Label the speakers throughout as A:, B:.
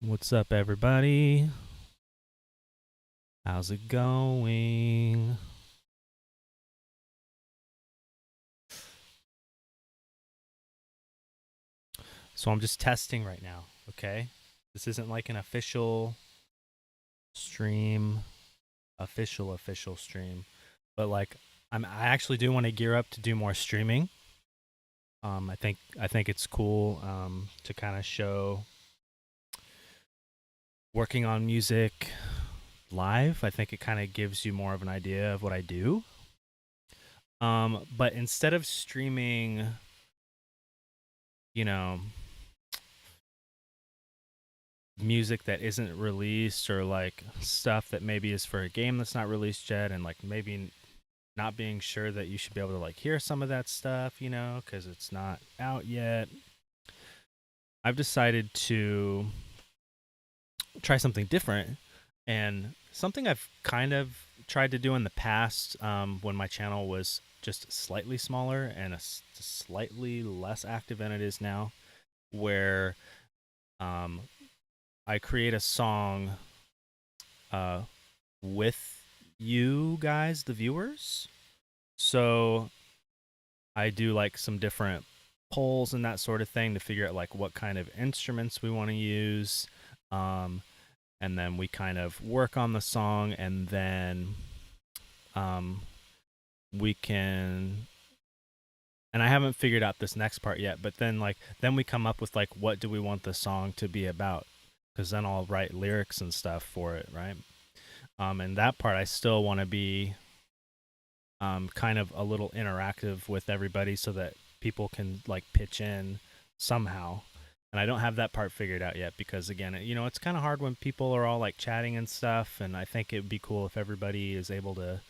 A: What's up, everybody? How's it going? So I'm just testing right now, okay? This isn't like an official stream, official stream, but like I actually do want to gear up to do more streaming. I think it's cool to kind of show working on music live. I think it kind of gives you more of an idea of what I do. But instead of streaming, you know, music that isn't released or like stuff that maybe is for a game that's not released yet, and like maybe not being sure that you should be able to like hear some of that stuff, because it's not out yet. I've decided to try something different, and something I've kind of tried to do in the past, when my channel was just slightly smaller and slightly less active than it is now, where um, I create a song uh, with you guys, the viewers. So I do like some different polls and that sort of thing to figure out like what kind of instruments we want to use. Um, and then we kind of work on the song, and then um, we can. And I haven't figured out this next part yet, but then we come up with like what do we want the song to be about? Because then I'll write lyrics and stuff for it, right? And that part I still want to be kind of a little interactive with everybody so that people can like pitch in somehow. And I don't have that part figured out yet because again, it's kind of hard when people are all like chatting and stuff. And I think it'd be cool if everybody is able to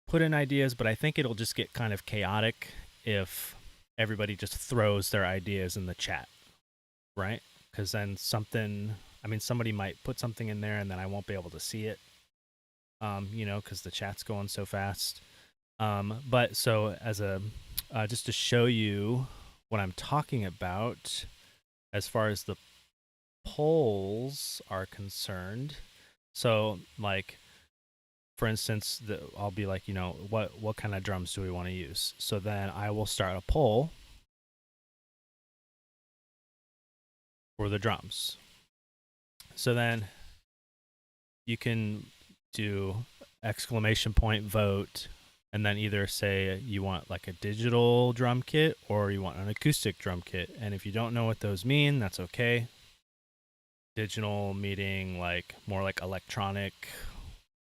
A: put in ideas, but I think it'll just get kind of chaotic if everybody just throws their ideas in the chat, right? Because then somebody might put something in there and then I won't be able to see it, because the chat's going so fast. But so as a just to show you what I'm talking about as far as the polls are concerned. So like for instance, I'll be like, what kind of drums do we want to use? So then I will start a poll for the drums. So then you can do exclamation point vote, and then either say you want like a digital drum kit or you want an acoustic drum kit. And if you don't know what those mean, that's okay. Digital meaning like more like electronic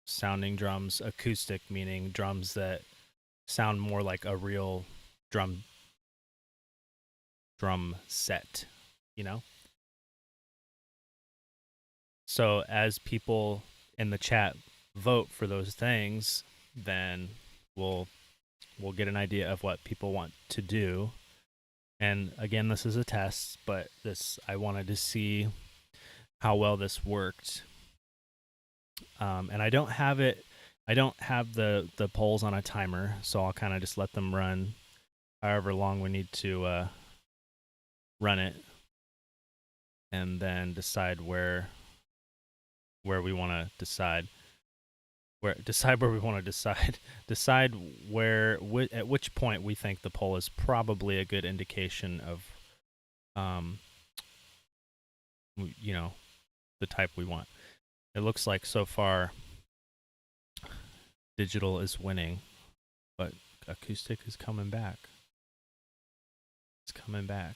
A: sounding drums, acoustic meaning drums that sound more like a real drum set, you know? So as people in the chat vote for those things, then we'll get an idea of what people want to do. And again, this is a test, but I wanted to see how well this worked. And I don't have the polls on a timer, so I'll kind of just let them run however long we need to run it, and then decide where we want to decide where we want to decide where at which point we think the poll is probably a good indication of um the type we want. It looks like so far digital is winning, but acoustic is coming back. It's coming back.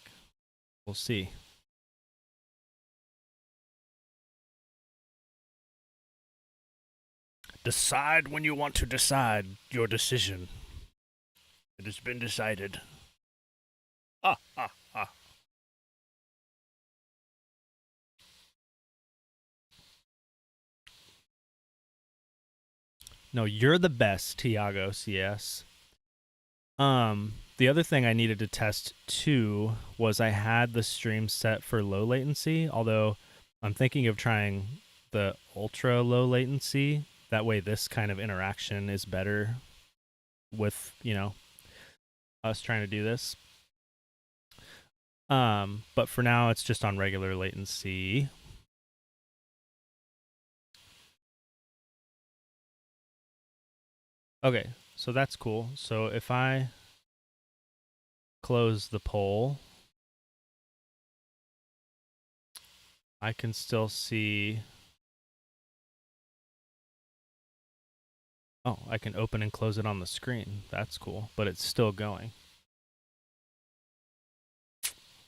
A: We'll see. Decide when you want to decide your decision. It has been decided. Ah, ah, ah. No, you're the best, Tiago CS. The other thing I needed to test too was I had the stream set for low latency, although I'm thinking of trying the ultra low latency. That way this kind of interaction is better with, us trying to do this. But for now it's just on regular latency. Okay, so that's cool. So if I close the poll, I can still see. Oh, I can open and close it on the screen. That's cool, but it's still going.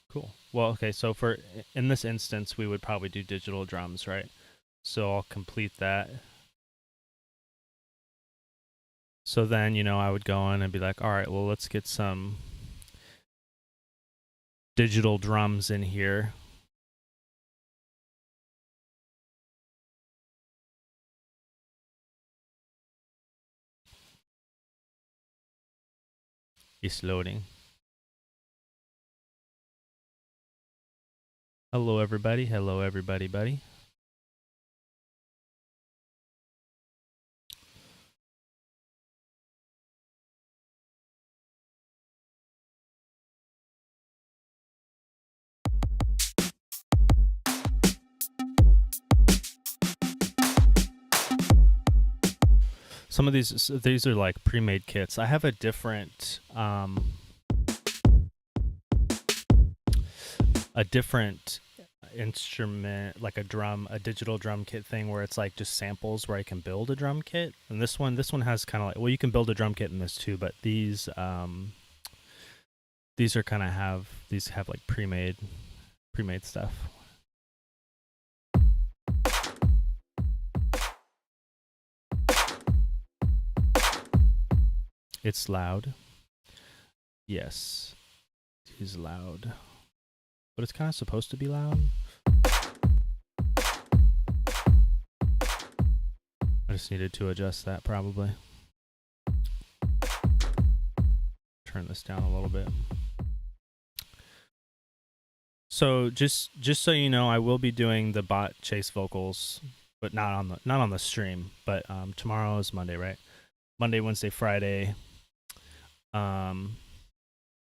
A: Cool. Well, okay, so for in this instance, we would probably do digital drums, right? So I'll complete that. So then, I would go in and be like, all right, well, let's get some digital drums in here. It's loading. Hello, everybody. Hello, everybody, buddy. Some of these are like pre-made kits. I have a different instrument, like a digital drum kit thing where it's like just samples where I can build a drum kit. And this one has kind of like, well, you can build a drum kit in this too, but these are kind of have like pre-made stuff. It's loud. Yes, he's loud, but it's kind of supposed to be loud. I just needed to adjust that probably. Turn this down a little bit. So just so you know, I will be doing the bot chase vocals, but not on the stream. But tomorrow is Monday, right? Monday, Wednesday, Friday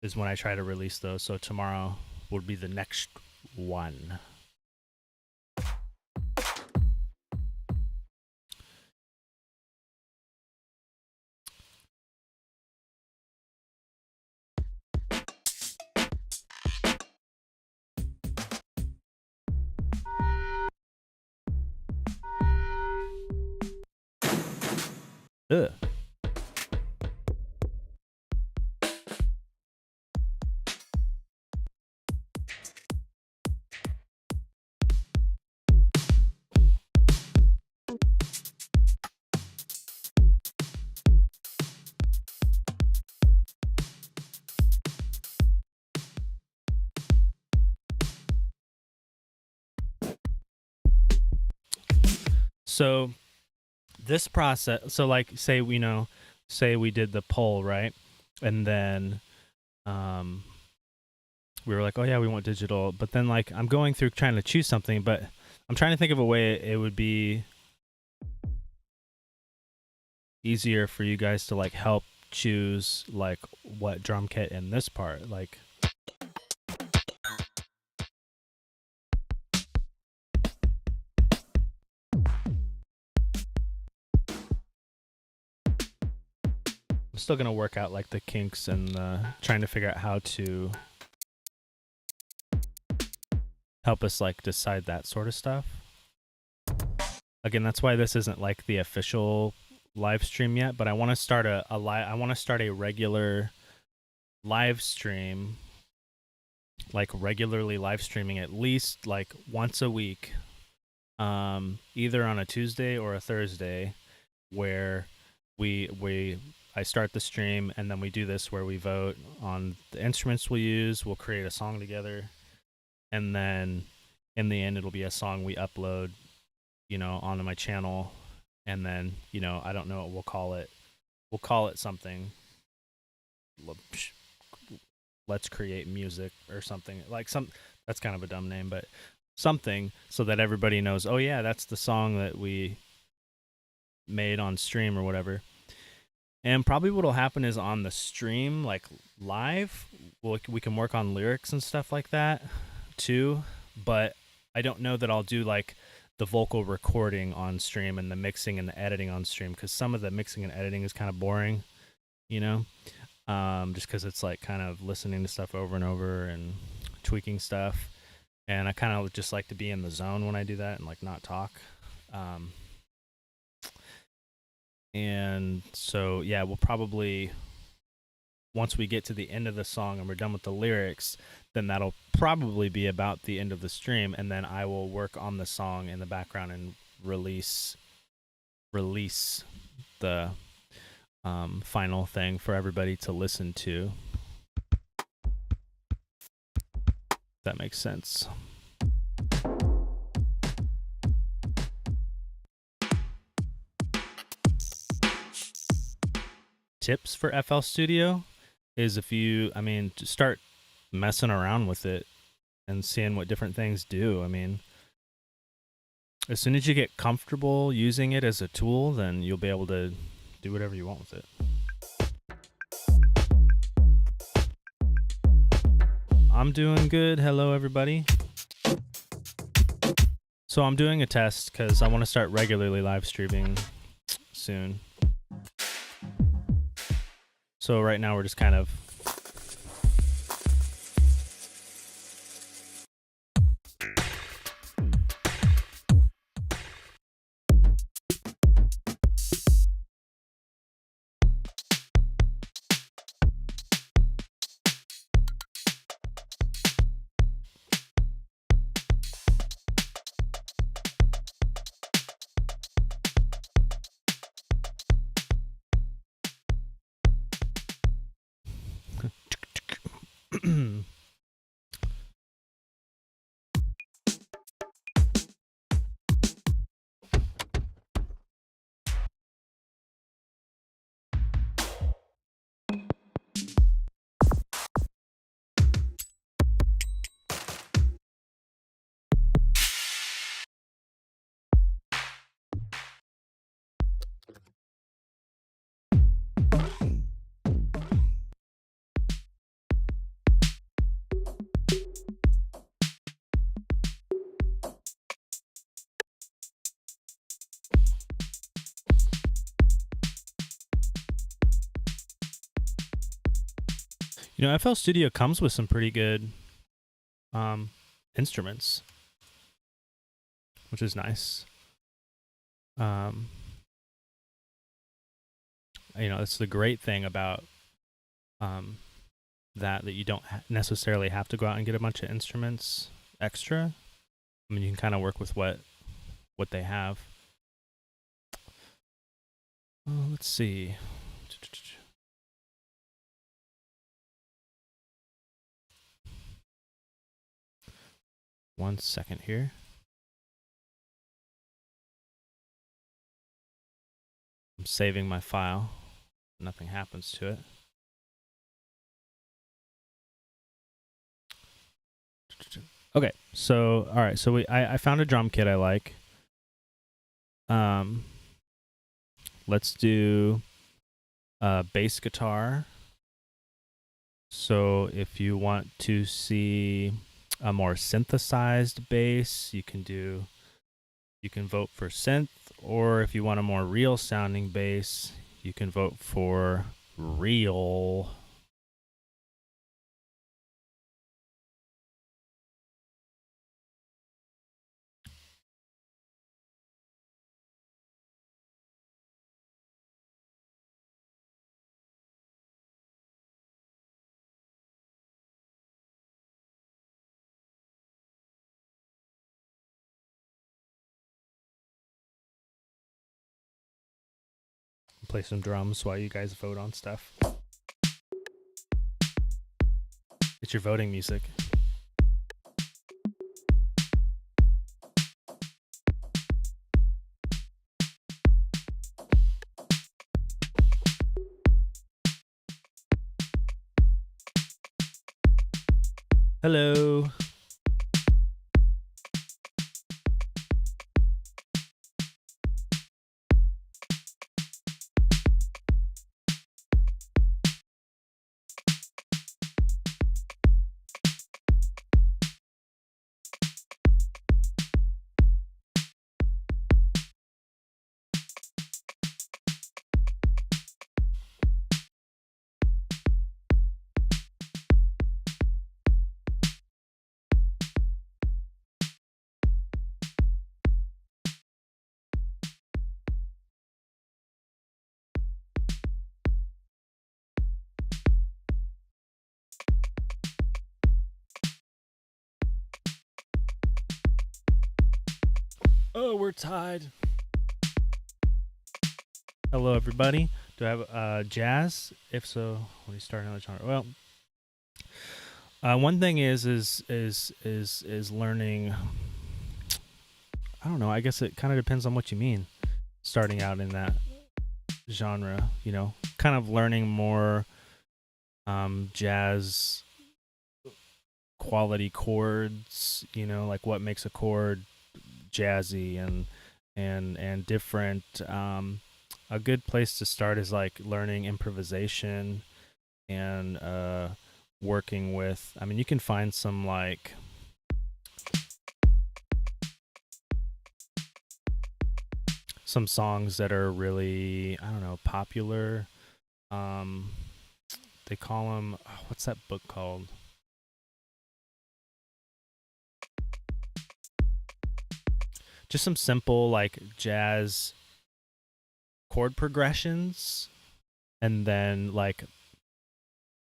A: is when I try to release those. So tomorrow will be the next one. Ugh. So this process, so like say we did the poll, right? And then we were like, oh yeah, we want digital, but then like I'm going through trying to choose something, but I'm trying to think of a way it would be easier for you guys to like help choose like what drum kit in this part. Like I'm still gonna work out like the kinks and trying to figure out how to help us like decide that sort of stuff. Again, that's why this isn't like the official live stream yet, but I want to start I want to start a regular live stream, like regularly live streaming at least like once a week, either on a Tuesday or a Thursday, where I start the stream and then we do this where we vote on the instruments we'll use, we'll create a song together, and then in the end it'll be a song we upload, onto my channel, and then, I don't know what we'll call it. We'll call it something. Let's create music or something. That's kind of a dumb name, but something so that everybody knows, oh yeah, that's the song that we made on stream or whatever. And probably what'll happen is on the stream, like live, we can work on lyrics and stuff like that too. But I don't know that I'll do like the vocal recording on stream and the mixing and the editing on stream, because some of the mixing and editing is kind of boring, you know, just because it's like kind of listening to stuff over and over and tweaking stuff. And I kind of just like to be in the zone when I do that and like not talk. And so, yeah, we'll probably, once we get to the end of the song and we're done with the lyrics, then that'll probably be about the end of the stream. And then I will work on the song in the background and release the final thing for everybody to listen to. If that makes sense. Tips for FL Studio is if you, I mean, just start messing around with it and seeing what different things do. I mean, as soon as you get comfortable using it as a tool, then you'll be able to do whatever you want with it. I'm doing good. Hello, everybody. So I'm doing a test because I want to start regularly live streaming soon. So right now we're just kind of FL Studio comes with some pretty good instruments, which is nice. It's the great thing about that you don't necessarily have to go out and get a bunch of instruments extra. I mean, you can kind of work with what they have. Let's see. 1 second here. I'm saving my file. Nothing happens to it. Okay, so all right, so I found a drum kit I like. Let's do bass guitar. So if you want to see a more synthesized bass, you can vote for synth, or if you want a more real sounding bass, you can vote for real. Play some drums while you guys vote on stuff. It's your voting music. Hello. Oh, we're tied. Hello, everybody. Do I have jazz? If so, what do you start another genre? Well, one thing is learning. I don't know. I guess it kind of depends on what you mean. Starting out in that genre, kind of learning more jazz quality chords. Like what makes a chord jazzy and different. A good place to start is like learning improvisation and working with. I mean, you can find some like some songs that are really, I don't know, popular. Um, they call them, what's that book called? Just some simple like jazz chord progressions, and then like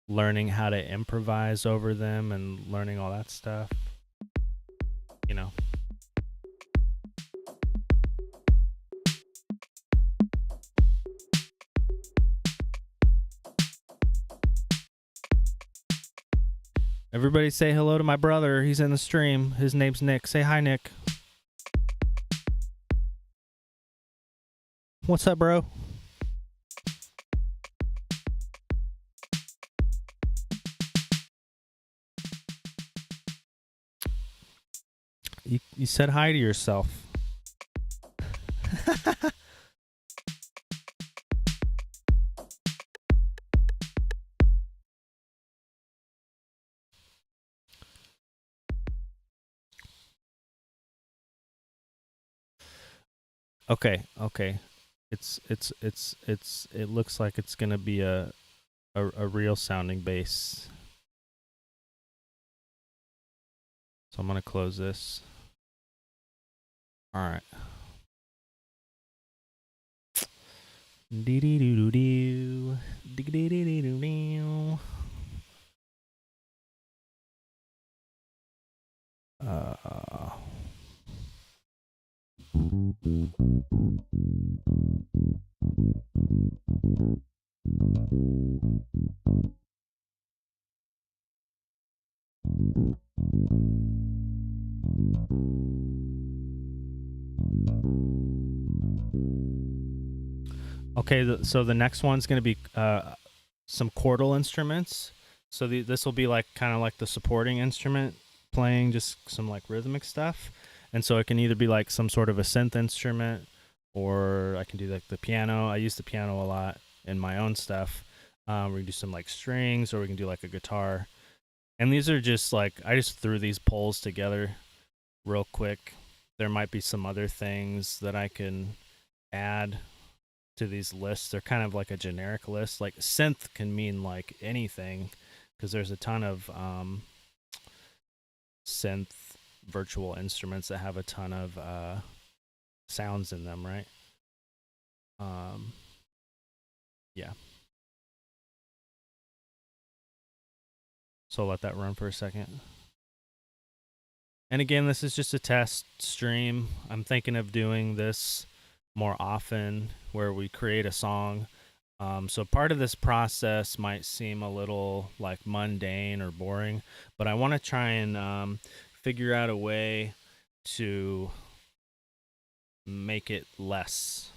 A: learning how to improvise over them and learning all that stuff. You know. Everybody say hello to my brother. He's in the stream. His name's Nick. Say hi, Nick. What's up, bro? You said hi to yourself. Okay. It looks like it's gonna be a real sounding bass. So I'm gonna close this. All right. Dee dee doo doo doo. Dee dee dee dee doo doo. Okay, so the next one's going to be some chordal instruments. So this will be like kind of like the supporting instrument playing just some like rhythmic stuff. And so it can either be like some sort of a synth instrument, or I can do like the piano. I use the piano a lot in my own stuff. We can do some like strings, or we can do like a guitar. And these are just like, I just threw these polls together real quick. There might be some other things that I can add to these lists. They're kind of like a generic list. Like synth can mean like anything, because there's a ton of synth virtual instruments that have a ton of sounds in them, right? Yeah. So I'll let that run for a second. And again, this is just a test stream. I'm thinking of doing this more often, where we create a song. So part of this process might seem a little like mundane or boring, but I want to try and figure out a way to make it less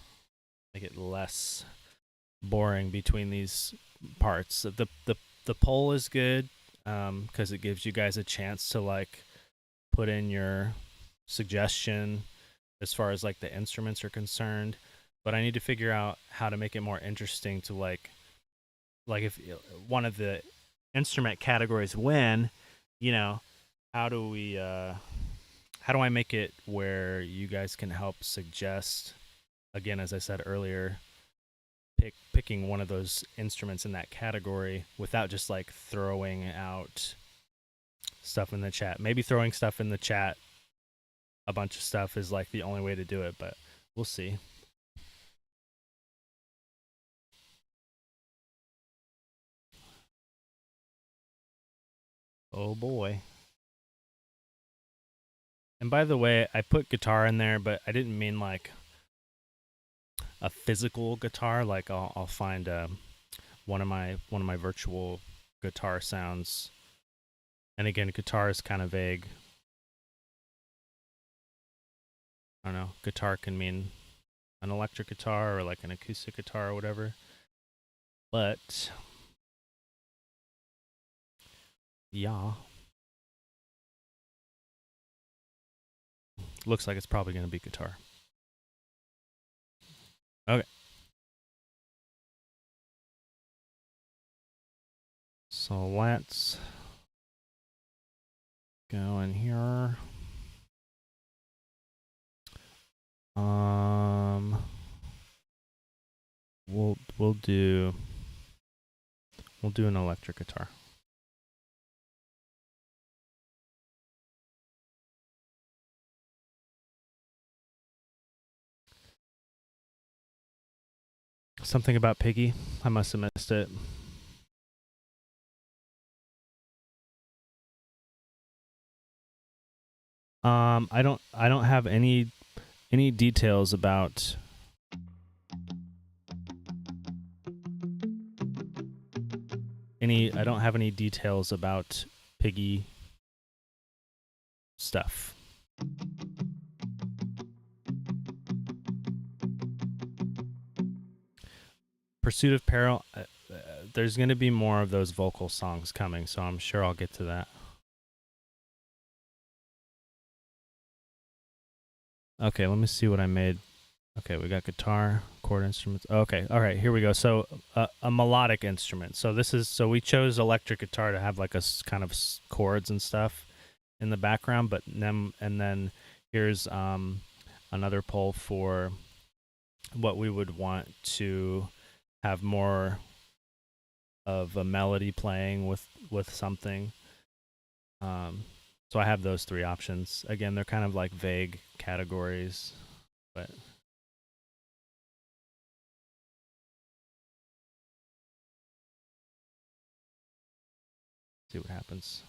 A: boring between these parts. The poll is good because it gives you guys a chance to like put in your suggestion as far as like the instruments are concerned, but I need to figure out how to make it more interesting to like if one of the instrument categories win, you know, how do we how do I make it where you guys can help suggest, again, as I said earlier, picking one of those instruments in that category without just like throwing out stuff in the chat. Maybe throwing stuff in the chat, a bunch of stuff, is like the only way to do it, but we'll see. Oh boy. And by the way, I put guitar in there, but I didn't mean like a physical guitar. Like I'll find one of my virtual guitar sounds. And again, guitar is kind of vague. I don't know. Guitar can mean an electric guitar or like an acoustic guitar or whatever. But yeah, looks like it's probably going to be guitar. Okay. So let's go in here. We'll do an electric guitar. Something about Piggy. I must have missed it. I don't have any details about I don't have any details about Piggy stuff. Pursuit of Peril, there's going to be more of those vocal songs coming, so I'm sure I'll get to that. Okay, let me see what I made. Okay, we got guitar, chord instruments. Okay, all right, here we go. So a melodic instrument. So we chose electric guitar to have like a kind of chords and stuff in the background, but then here's another poll for what we would want to have more of a melody playing with something. So I have those three options. Again, they're kind of like vague categories, but see what happens.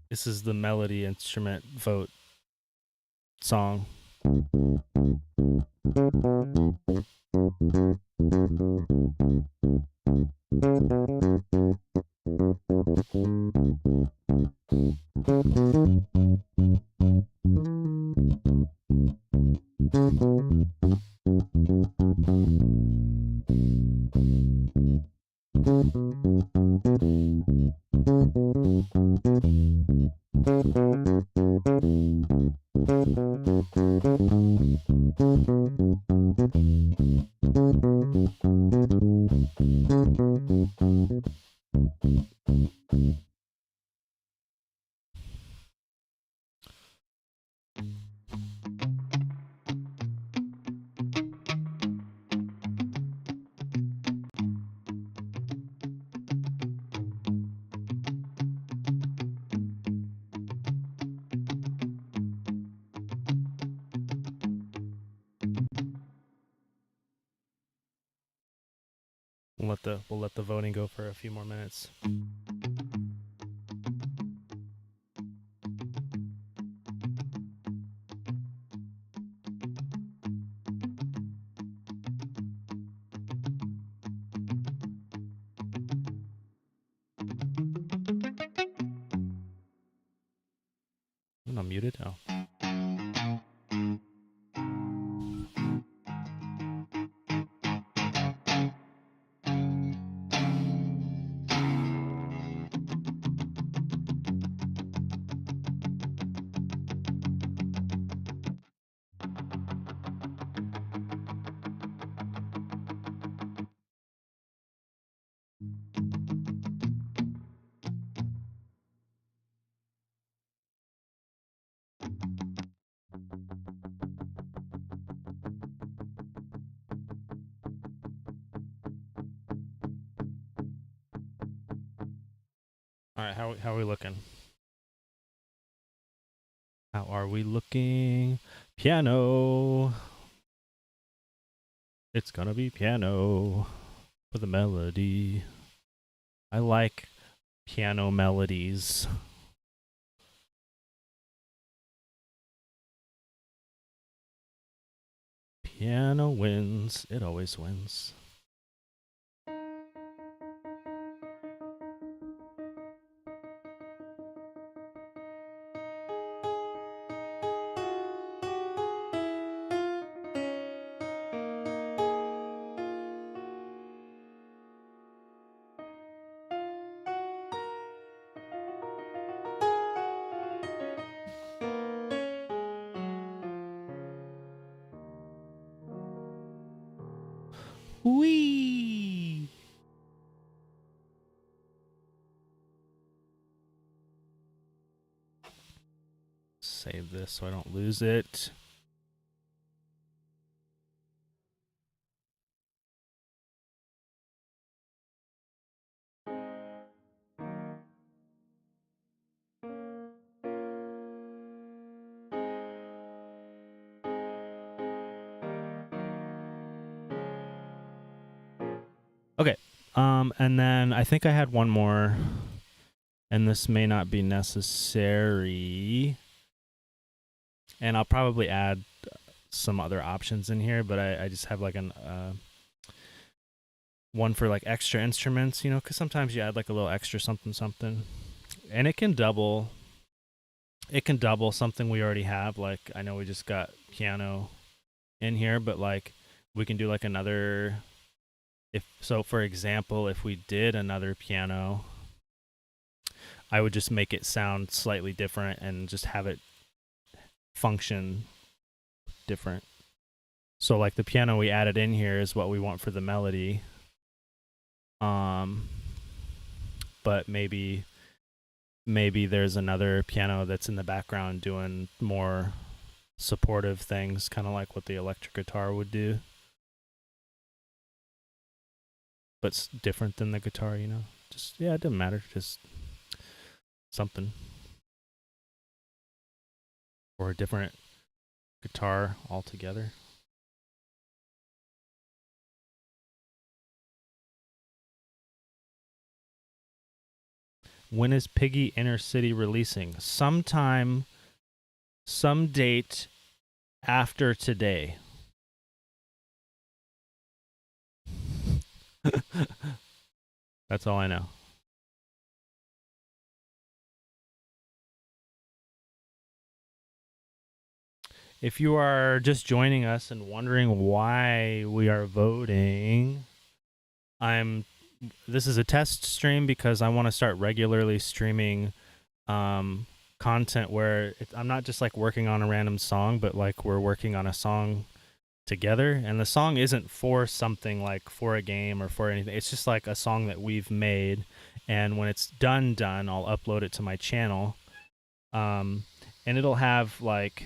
A: This is the melody instrument vote song. We'll let the voting go for a few more minutes. I'm not muted. Oh. All right, how are we looking? How are we looking? Piano. It's gonna be piano for the melody. I like piano melodies. Piano wins. It always wins. Whee! Save this so I don't lose it. Okay. And then I think I had one more, and this may not be necessary. And I'll probably add some other options in here, but I just have like an one for like extra instruments, you know, because sometimes you add like a little extra something, and it can double. It can double something we already have. Like I know we just got piano in here, but like we can do like another. If so, for example, if we did another piano, I would just make it sound slightly different and just have it function different. So like the piano we added in here is what we want for the melody. But maybe there's another piano that's in the background doing more supportive things, kind of like what the electric guitar would do. But it's different than the guitar, you know? Just, yeah, it doesn't matter. Just something. Or a different guitar altogether. When is Piggy Inner City releasing? Sometime, some date after today. That's all I know. If you are just joining us and wondering why we are voting, this is a test stream because I want to start regularly streaming content where I'm not just like working on a random song, but like we're working on a song together, and the song isn't for something like for a game or for anything. It's just like a song that we've made, and when it's done, I'll upload it to my channel, and it'll have like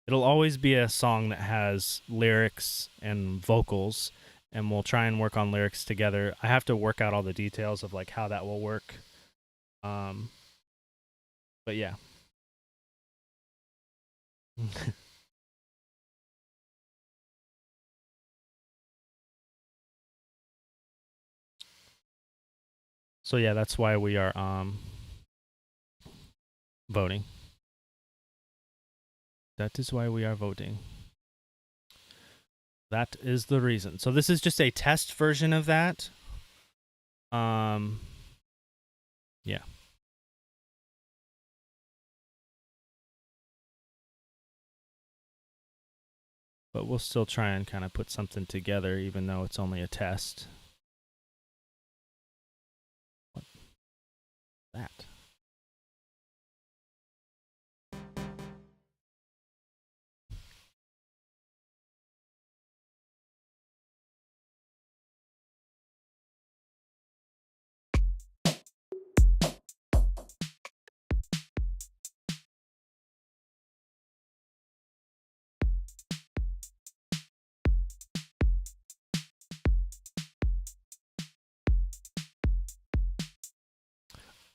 A: it'll always be a song that has lyrics and vocals, and we'll try and work on lyrics together. I have to work out all the details of like how that will work. But yeah. So yeah, that's why we are voting. That is why we are voting. That is the reason. So this is just a test version of that. Yeah. But we'll still try and kind of put something together, even though it's only a test. What? That.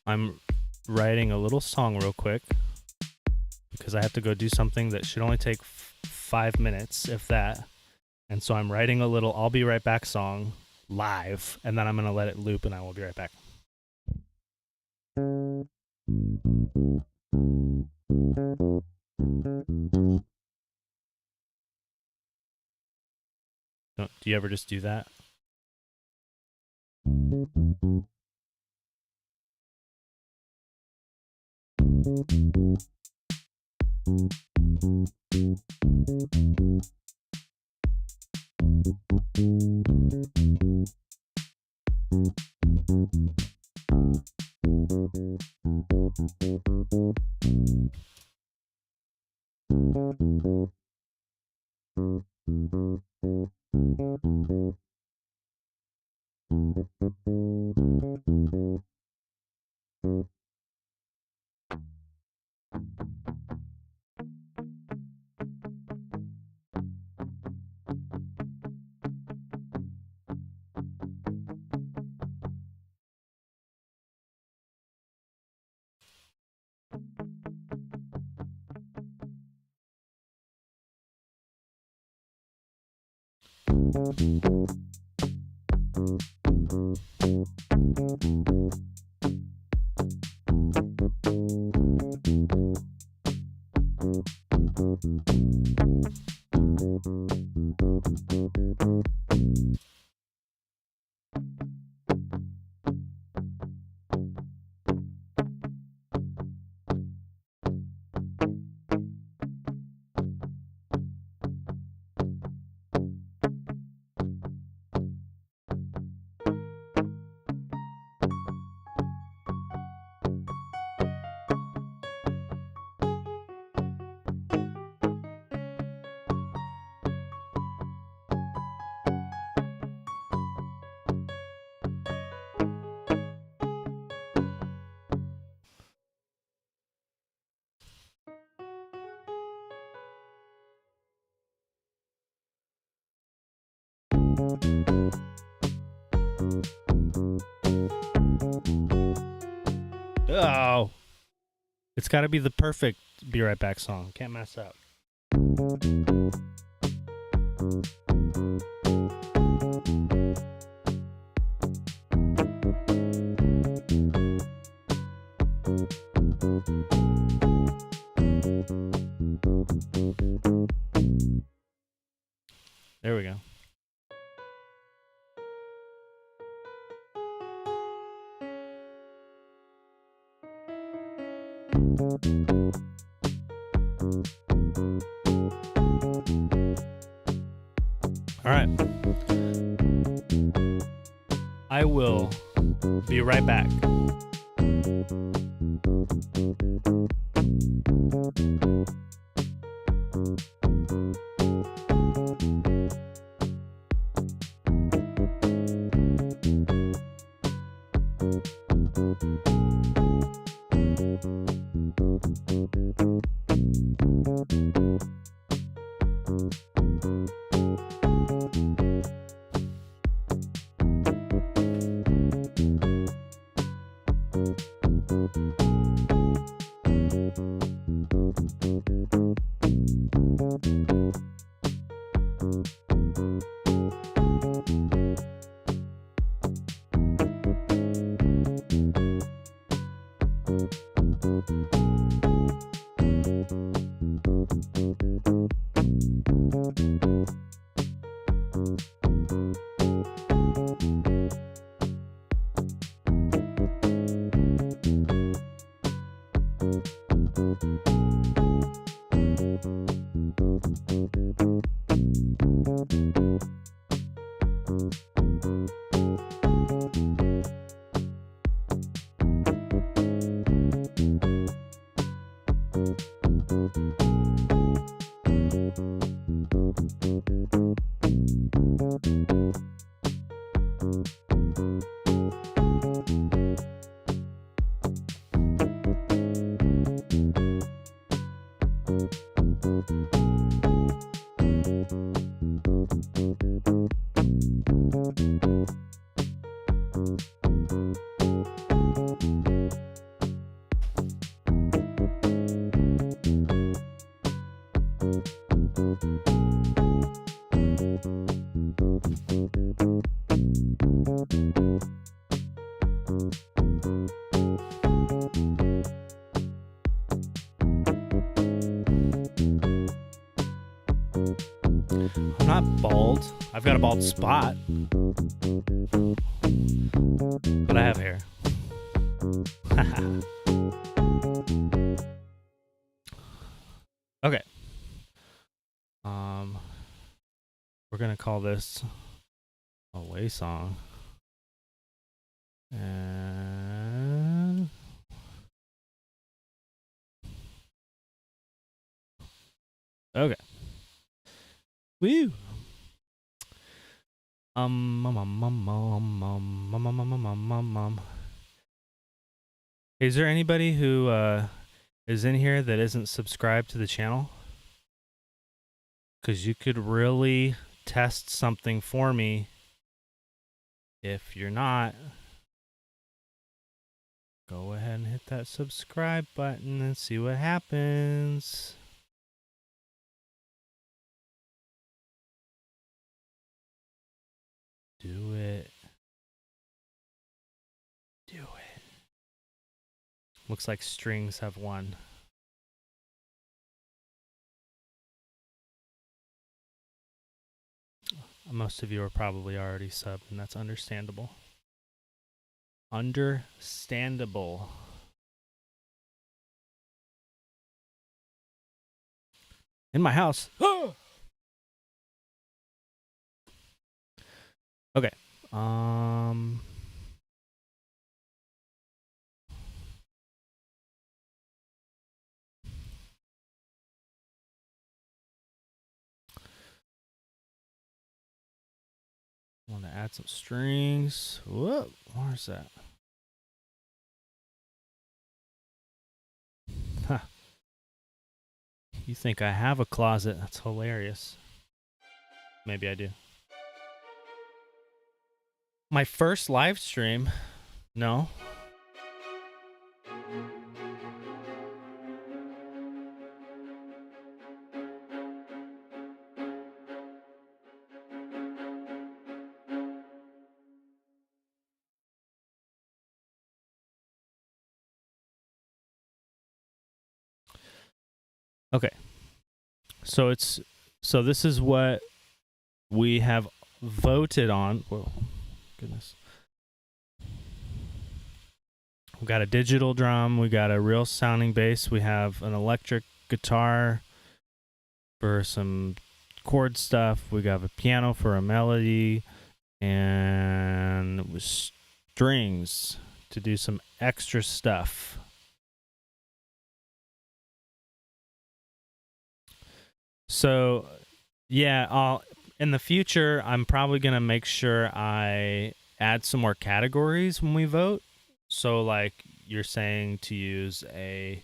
A: I'm writing a little song real quick because because I have to go do something that should only take 5 minutes, if that. And so I'm writing a little "I'll be right back" song live, and then I'm gonna let it loop, and I will be right back. Do you ever just do that? Oh, it's got to be the perfect "Be Right Back" song. Can't mess up. There we go. All right. I will be right back. I've got a bald spot, but I have hair. Okay. We're gonna call this Away Song. And okay. Woo. Is there anybody who is in here that isn't subscribed to the channel? Because you could really test something for me if you're not. Go ahead and hit that subscribe button and see what happens. Do it. Do it. Looks like strings have won. Most of you are probably already subbed, and that's understandable. Understandable. In my house. Okay. Want to add some strings. Whoa, where's that? Huh. You think I have a closet? That's hilarious. Maybe I do. My first live stream? No. Okay. So this is what we have voted on. Whoa, goodness. We got a digital drum, we got a real sounding bass, we have an electric guitar for some chord stuff, we got a piano for a melody, and strings to do some extra stuff. So, yeah, in the future, I'm probably going to make sure I add some more categories when we vote. So, like, you're saying to use a,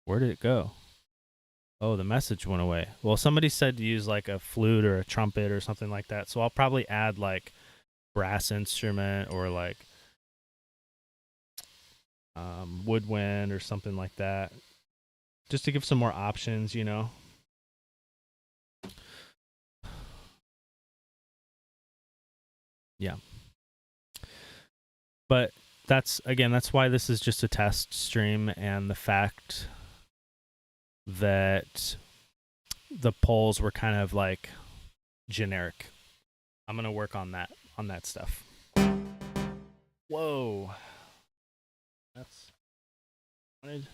A: where did it go? Oh, the message went away. Well, somebody said to use, like, a flute or a trumpet or something like that. So I'll probably add, like, brass instrument or, like, woodwind or something like that. Just to give some more options, you know? Yeah. But that's why this is just a test stream, and the fact that the polls were kind of like generic. I'm going to work on that stuff. Whoa. That's wanted.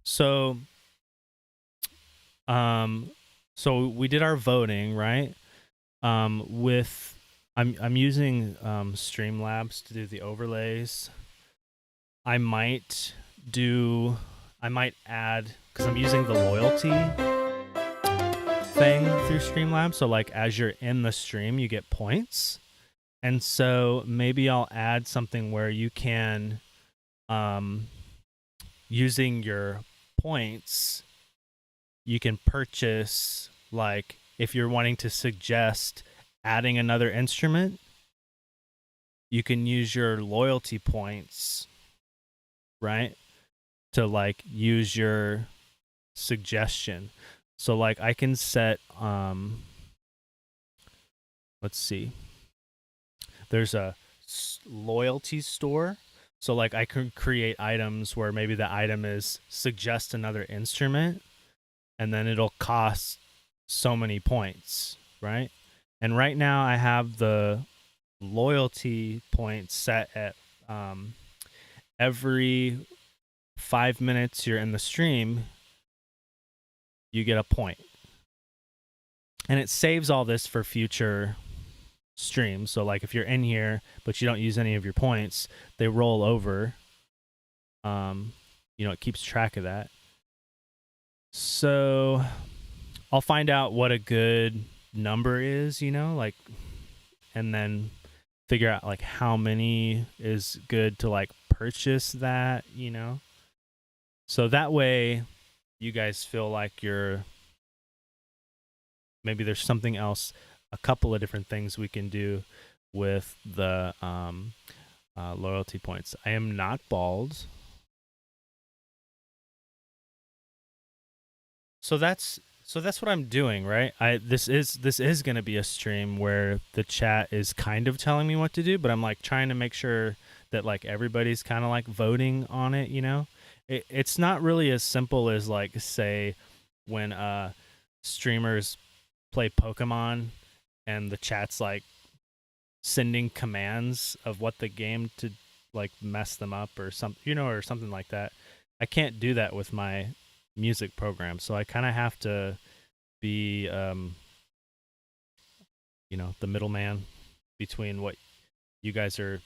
A: So so we did our voting, right? With I'm using Streamlabs to do the overlays. I might add, because I'm using the loyalty thing through Streamlabs. So like as you're in the stream, you get points. And so maybe I'll add something where you can, using your points, you can purchase, like if you're wanting to suggest adding another instrument, you can use your loyalty points, right, to like use your suggestion. So like I can set, let's see, there's a loyalty store. So like I can create items where maybe the item is suggest another instrument, and then it'll cost so many points, right? And right now I have the loyalty points set at every 5 minutes you're in the stream, you get a point. And it saves all this for future streams. So like if you're in here but you don't use any of your points, they roll over. It keeps track of that. So I'll find out what a good number is, like, and then figure out like how many is good to like purchase that, So that way you guys feel like maybe there's something else, a couple of different things we can do with the loyalty points. I am not bald. So that's what I'm doing, right? This is going to be a stream where the chat is kind of telling me what to do, but I'm like trying to make sure that like everybody's kind of like voting on it, It's not really as simple as like say when streamers play Pokemon and the chat's like sending commands of what the game to like mess them up or or something like that. I can't do that with my music program, so I kind of have to be the middleman between what you guys are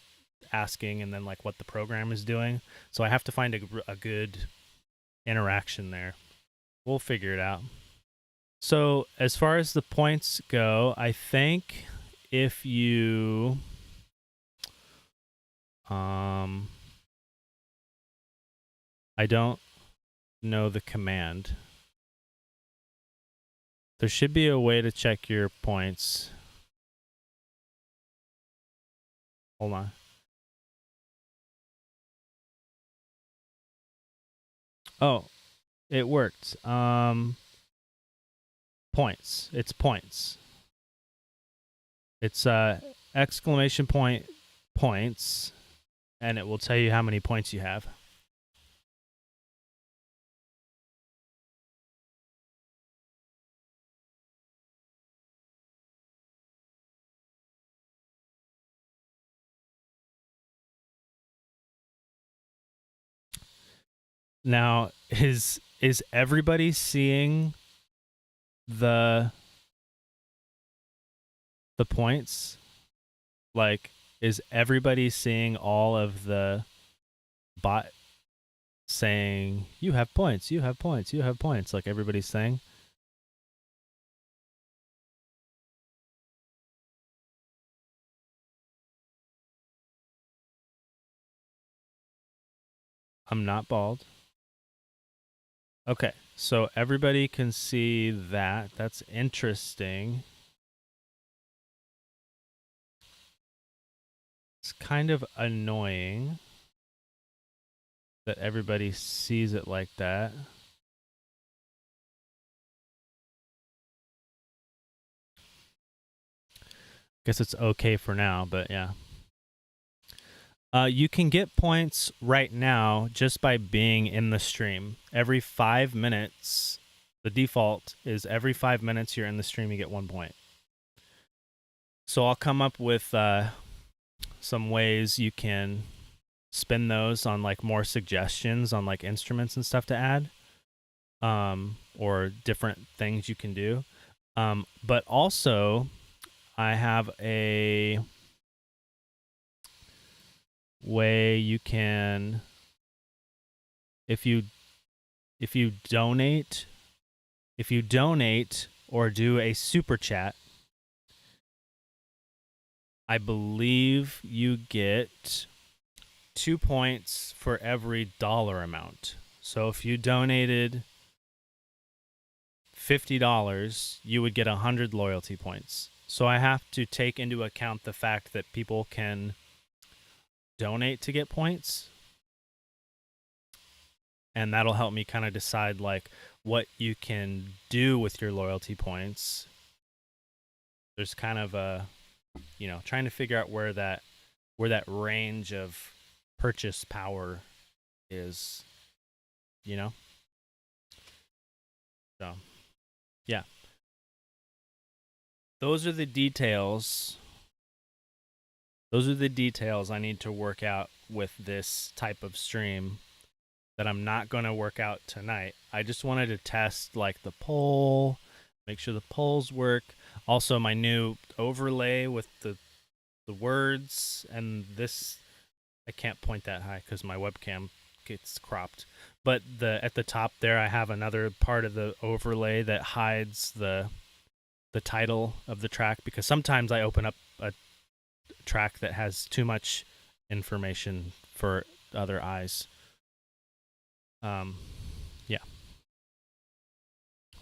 A: asking and then like what the program is doing. So I have to find a good interaction there. We'll figure it out. So as far as the points go, I think if you I don't know the command. There should be a way to check your points. Hold on. Oh, it worked. Points. It's points. It's exclamation point points, and it will tell you how many points you have. Now, is everybody seeing the points? Like, is everybody seeing all of the bot saying you have points, you have points, you have points, like everybody's saying? I'm not bald. Okay, so everybody can see that. That's interesting. It's kind of annoying that everybody sees it like that. Guess it's okay for now, but yeah. You can get points right now just by being in the stream. Every 5 minutes, the default is every 5 minutes you're in the stream, you get 1 point. So I'll come up with some ways you can spin those on like more suggestions on like instruments and stuff to add, or different things you can do. But also, I have a way you can, if you donate or do a super chat, I believe you get 2 points for every dollar amount. So if you donated $50, you would get 100 loyalty points. So I have to take into account the fact that people can donate to get points, and that'll help me kind of decide like what you can do with your loyalty points. There's kind of a trying to figure out where that where that range of purchase power is, you know? So, yeah. Those are the details. Those are the details I need to work out with this type of stream that I'm not going to work out tonight. I just wanted to test like the poll, make sure the polls work. Also, my new overlay with the words and this, I can't point that high because my webcam gets cropped. But at the top there, I have another part of the overlay that hides the title of the track, because sometimes I open up a track that has too much information for other eyes. Yeah.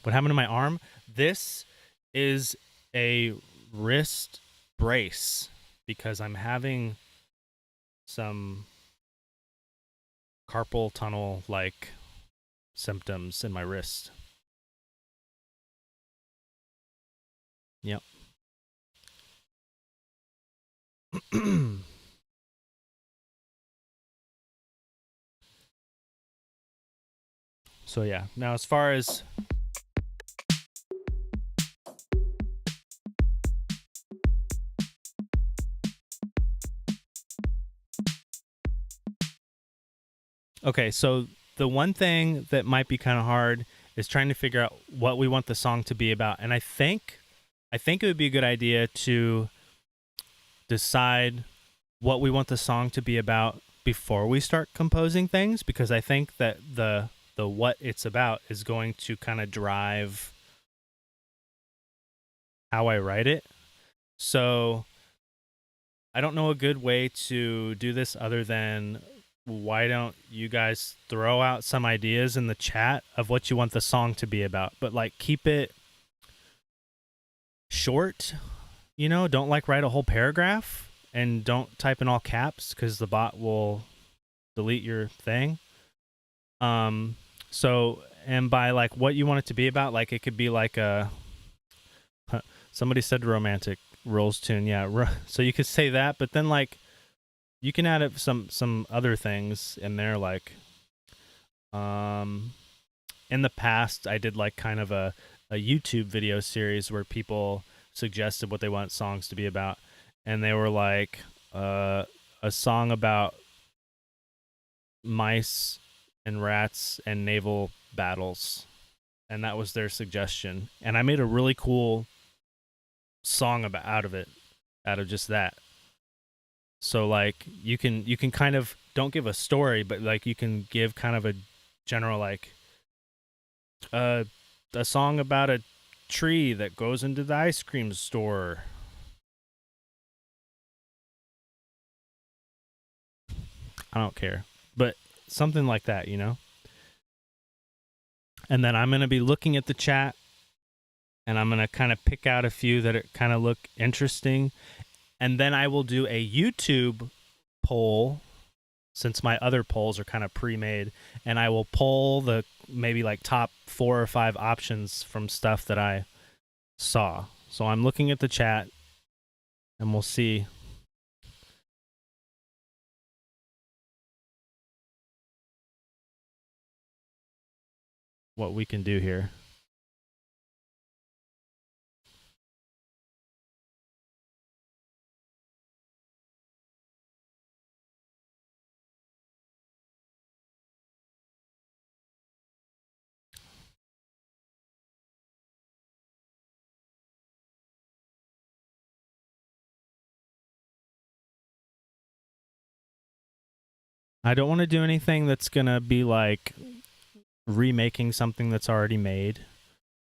A: What happened to my arm? This is a wrist brace because I'm having some carpal tunnel like symptoms in my wrist. Yep. So yeah. Now as far as okay, so the one thing that might be kind of hard is trying to figure out what we want the song to be about. And I think it would be a good idea to decide what we want the song to be about before we start composing things, because I think that the what it's about is going to kind of drive how I write it. So I don't know a good way to do this other than, why don't you guys throw out some ideas in the chat of what you want the song to be about, but like keep it short, you know, don't like write a whole paragraph, and don't type in all caps because the bot will delete your thing. So, and by like what you want it to be about, like it could be like a, somebody said romantic Rolls tune. Yeah. So you could say that, but then like you can add some other things in there. Like, in the past I did like kind of a YouTube video series where people suggested what they want songs to be about. And they were like, a song about mice and rats and naval battles, and that was their suggestion, and I made a really cool song out of just that. So like you can kind of, don't give a story, but like you can give kind of a general like a song about a tree that goes into the ice cream store. I don't care, but something like that, you know. And then I'm going to be looking at the chat, and I'm going to kind of pick out a few that kind of look interesting. And then I will do a YouTube poll, since my other polls are kind of pre-made, and I will poll the maybe like top 4 or 5 options from stuff that I saw. So I'm looking at the chat, and we'll see what we can do here. I don't want to do anything that's going to be like remaking something that's already made.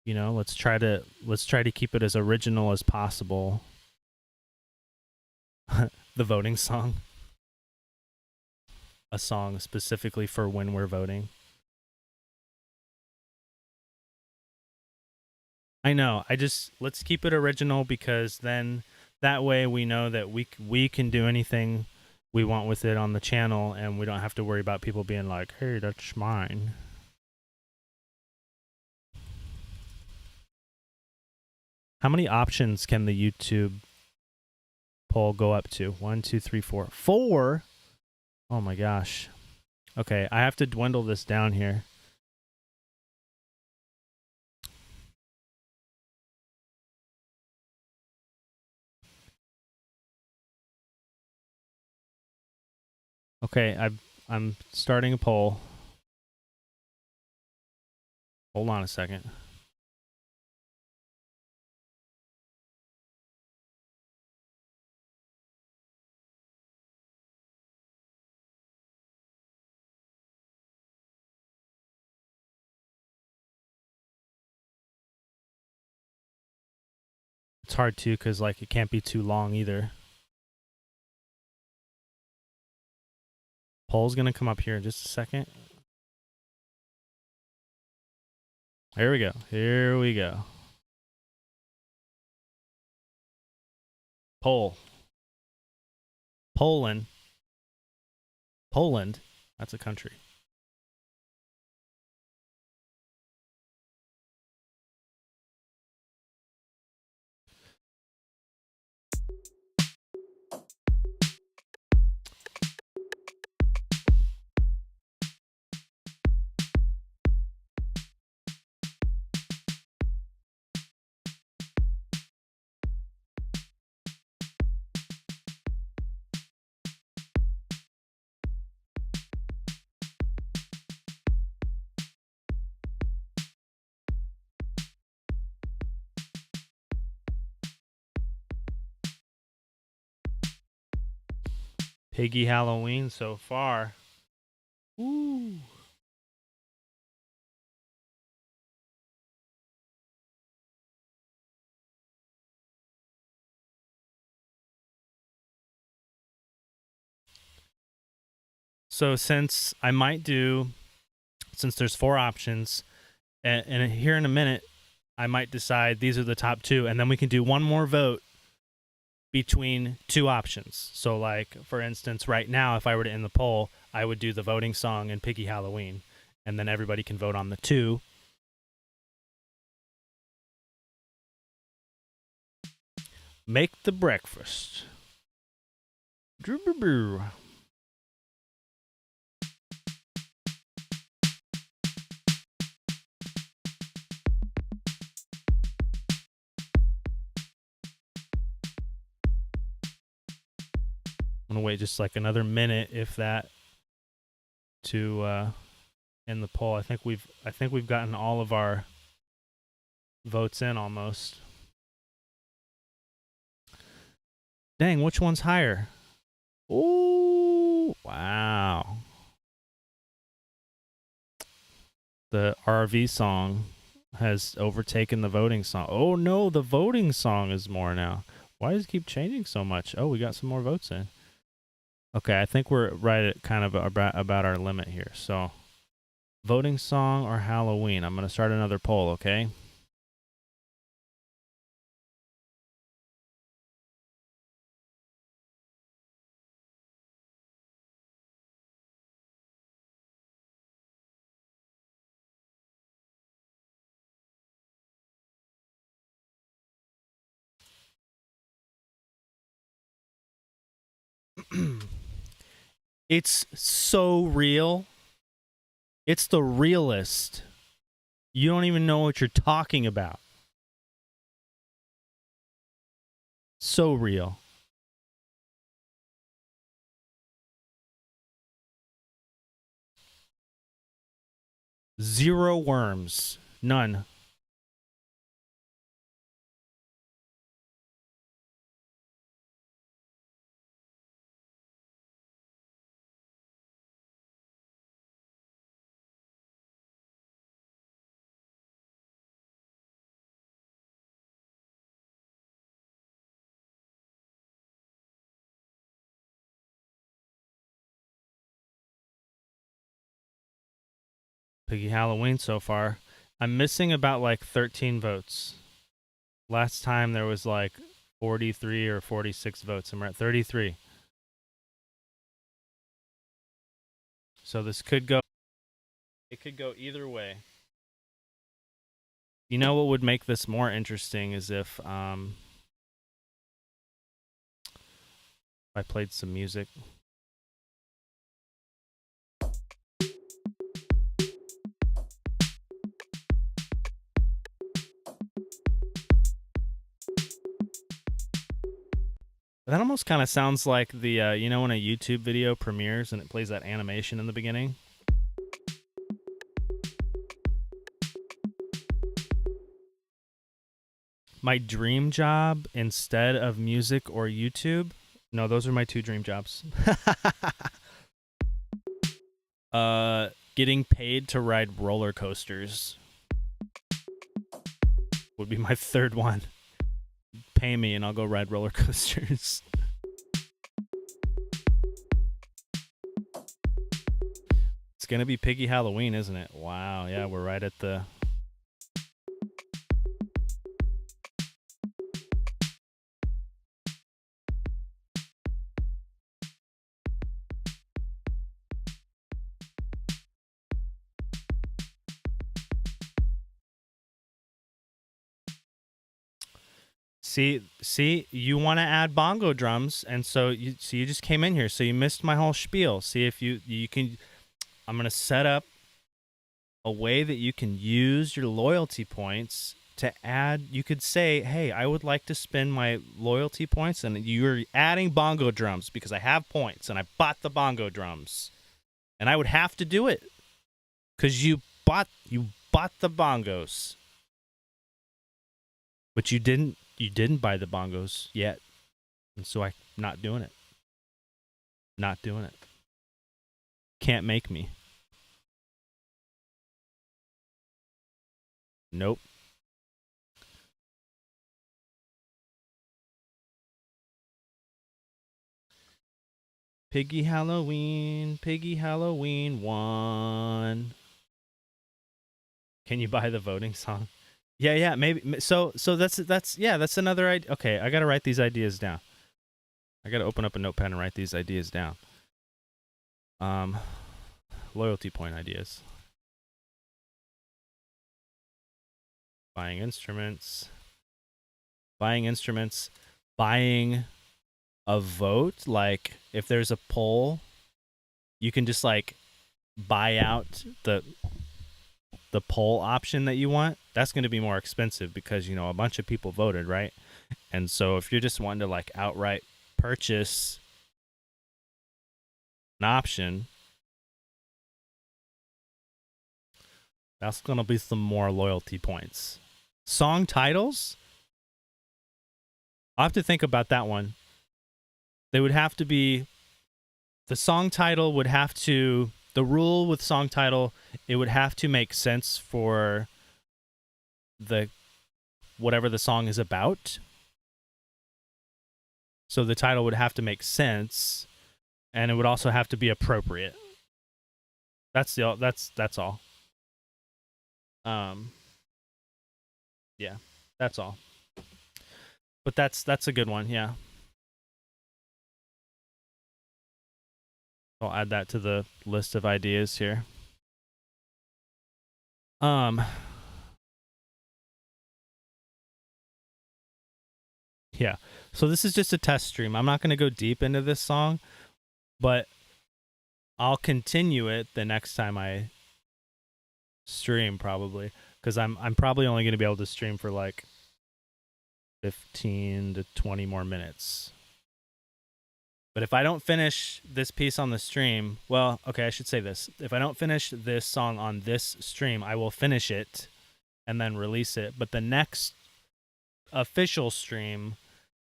A: You know, let's try to keep it as original as possible. The voting song. A song specifically for when we're voting. I know. Let's keep it original, because then that way we know that we can do anything we want with it on the channel, and we don't have to worry about people being like, "Hey, that's mine." How many options can the YouTube poll go up to? 1, 2, 3, 4. 4? Oh my gosh. Okay, I have to dwindle this down here. Okay, I'm starting a poll. Hold on a second. It's hard too because like it can't be too long either. Poll's gonna come up here in just a second. Here we go. Here we go. Poll. Poland. Poland. That's a country. Piggy Halloween so far. Ooh. So since there's 4 options, and here in a minute, I might decide these are the top 2, and then we can do one more vote between 2 options. So like, for instance, right now, if I were to end the poll, I would do the voting song and Piggy Halloween, and then everybody can vote on the 2. Make the breakfast. I'm gonna wait just like another minute, if that, to end the poll. I think we've gotten all of our votes in almost. Dang, which one's higher? Oh, wow. The RV song has overtaken the voting song. Oh no, the voting song is more now. Why does it keep changing so much? Oh, we got some more votes in. Okay, I think we're right at kind of about our limit here. So, voting song or Halloween? I'm going to start another poll, okay? It's so real. It's the realest. You don't even know what you're talking about. So real. Zero worms. None. Piggy Halloween so far. I'm missing about like 13 votes. Last time there was like 43 or 46 votes, and we're at 33. So this could go, it could go either way. You know what would make this more interesting is if I played some music. That almost kind of sounds like the, you know, when a YouTube video premieres and it plays that animation in the beginning? My dream job instead of music or YouTube? No, those are my two dream jobs. Getting paid to ride roller coasters would be my third one. Pay me and I'll go ride roller coasters. It's gonna be Piggy Halloween, isn't it? Wow, yeah, we're right at the... See, you want to add bongo drums, and so you just came in here, so you missed my whole spiel. See if you can. I'm gonna set up a way that you can use your loyalty points to add. You could say, "Hey, I would like to spend my loyalty points," and you're adding bongo drums because I have points and I bought the bongo drums, and I would have to do it because you bought the bongos, but you didn't buy the bongos yet, and so I'm not doing it. Not doing it. Can't make me. Nope. Piggy Halloween 1. Can you buy the voting song? Yeah, maybe. So that's another idea. Okay, I gotta write these ideas down. I gotta open up a notepad and write these ideas down. Loyalty point ideas. Buying instruments. Buying a vote. Like if there's a poll, you can just like buy out the poll option that you want. That's going to be more expensive because, you know, a bunch of people voted, right? And so if you're just wanting to like outright purchase an option, that's going to be some more loyalty points. Song titles? I'll have to think about that one. They would have to be, the song title would have to, the rule with song title, it would have to make sense for the whatever the song is about. So the title would have to make sense, and it would also have to be appropriate. That's all. Yeah, that's all. But that's a good one, yeah. I'll add that to the list of ideas here. Yeah. So this is just a test stream. I'm not going to go deep into this song, but I'll continue it the next time I stream probably, cuz I'm probably only going to be able to stream for like 15 to 20 more minutes. But if I don't finish this piece on the stream, well, okay, I should say this. If I don't finish this song on this stream, I will finish it and then release it. But the next official stream,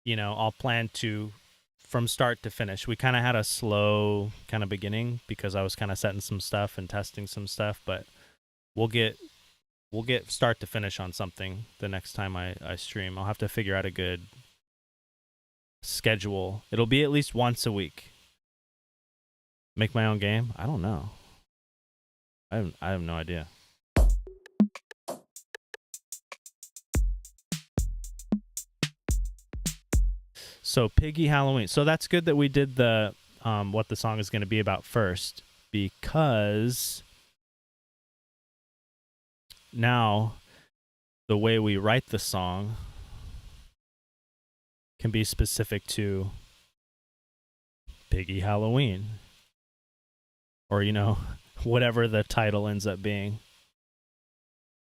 A: you know, I'll plan to from start to finish. We kind of had a slow kind of beginning because I was kind of setting some stuff and testing some stuff, but we'll get start to finish on something the next time I stream. I'll have to figure out a good schedule. It'll be at least once a week. Make my own game? I don't know. I have no idea. So Piggy Halloween. So that's good that we did the what the song is going to be about first, because now the way we write the song can be specific to Piggy Halloween, or whatever the title ends up being.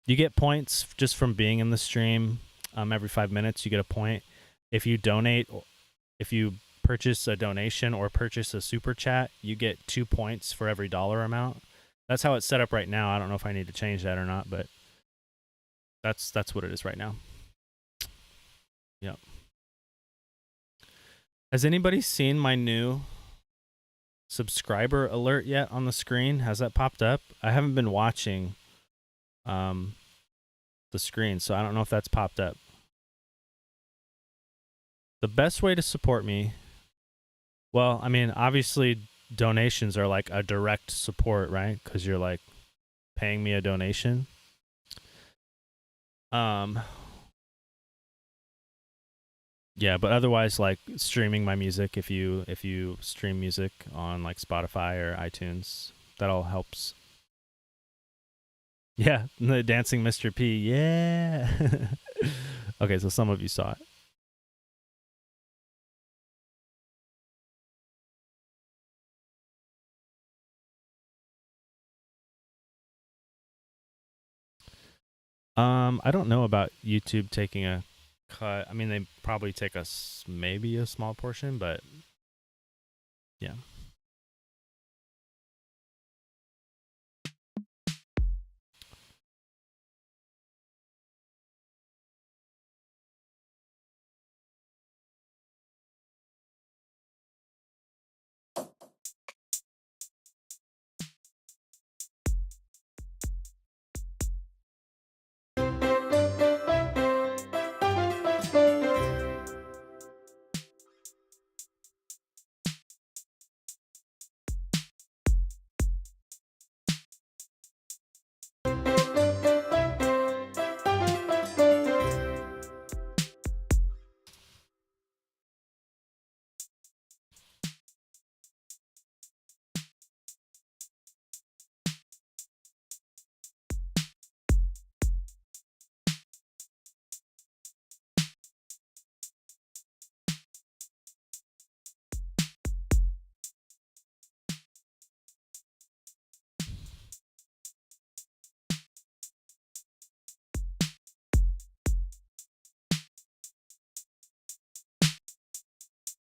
A: You get points just from being in the stream. Every 5 minutes, you get a point. If you donate, if you purchase a donation or purchase a super chat, you get 2 points for every dollar amount. That's how it's set up right now. I don't know if I need to change that or not, but that's what it is right now. Yep. Has anybody seen my new subscriber alert yet on the screen? Has that popped up? I haven't been watching the screen, so I don't know if that's popped up. The best way to support me, well, I mean, obviously donations are like a direct support, right? Because you're like paying me a donation. Yeah, but otherwise, like streaming my music, if you stream music on like Spotify or iTunes, that all helps. Yeah, the dancing Mr. P. Yeah. Okay, so some of you saw it. I don't know about YouTube taking a cut. I mean, they probably take maybe a small portion, but yeah.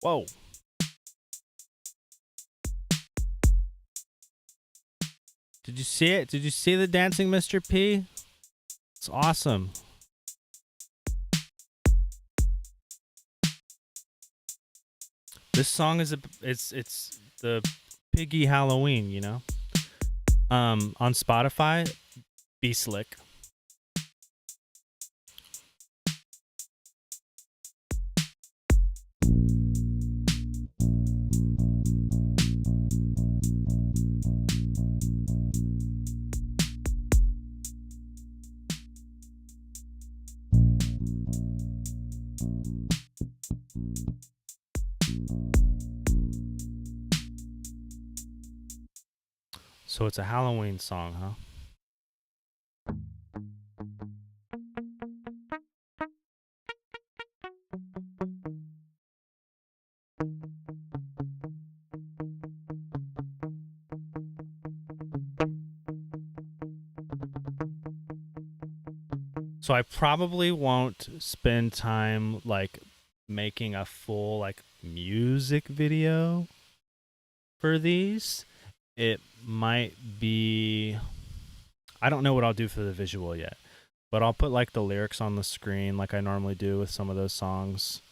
A: Whoa. Did you see it? Did you see the dancing Mr. P? It's awesome. This song is it's the Piggy Halloween, on Spotify, Be Slick. So it's a Halloween song, huh? So I probably won't spend time like making a full like music video for these. It might be, I don't know what I'll do for the visual yet, but I'll put like the lyrics on the screen like I normally do with some of those songs.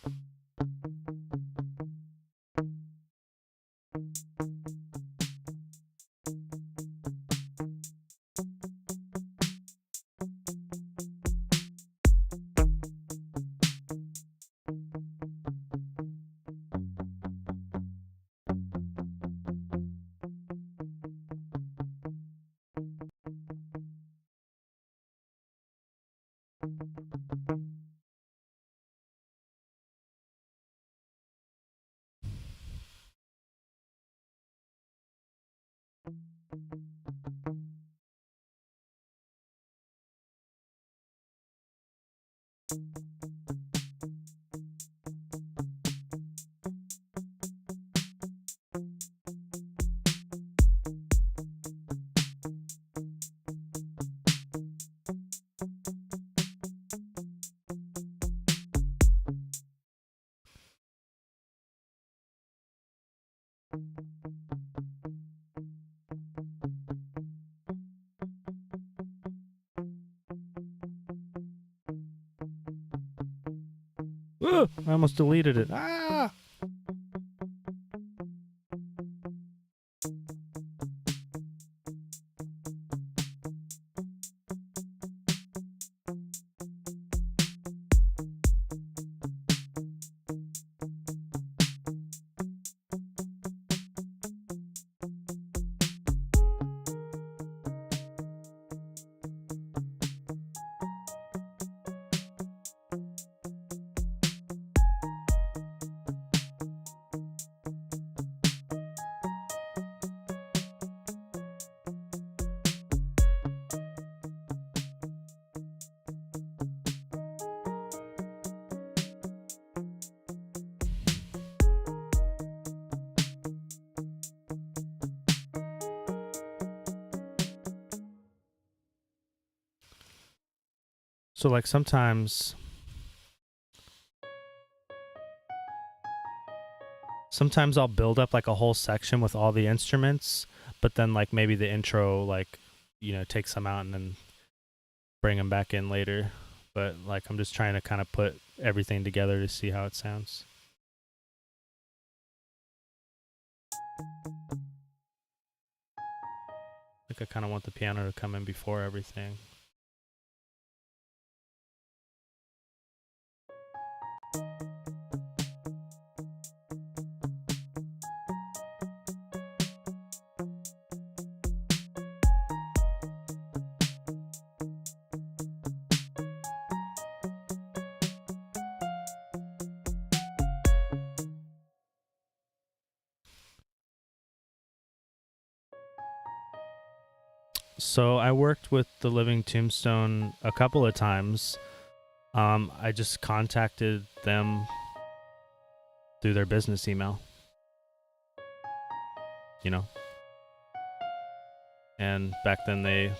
A: I almost deleted it. Ah! So like sometimes I'll build up like a whole section with all the instruments, but then like maybe the intro like takes them out and then bring them back in later. But like I'm just trying to kind of put everything together to see how it sounds. Like I kind of want the piano to come in before everything. So I worked with the Living Tombstone a couple of times. I just contacted them through their business email, you know, and back then they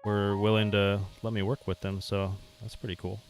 A: were willing to let me work with them, so that's pretty cool.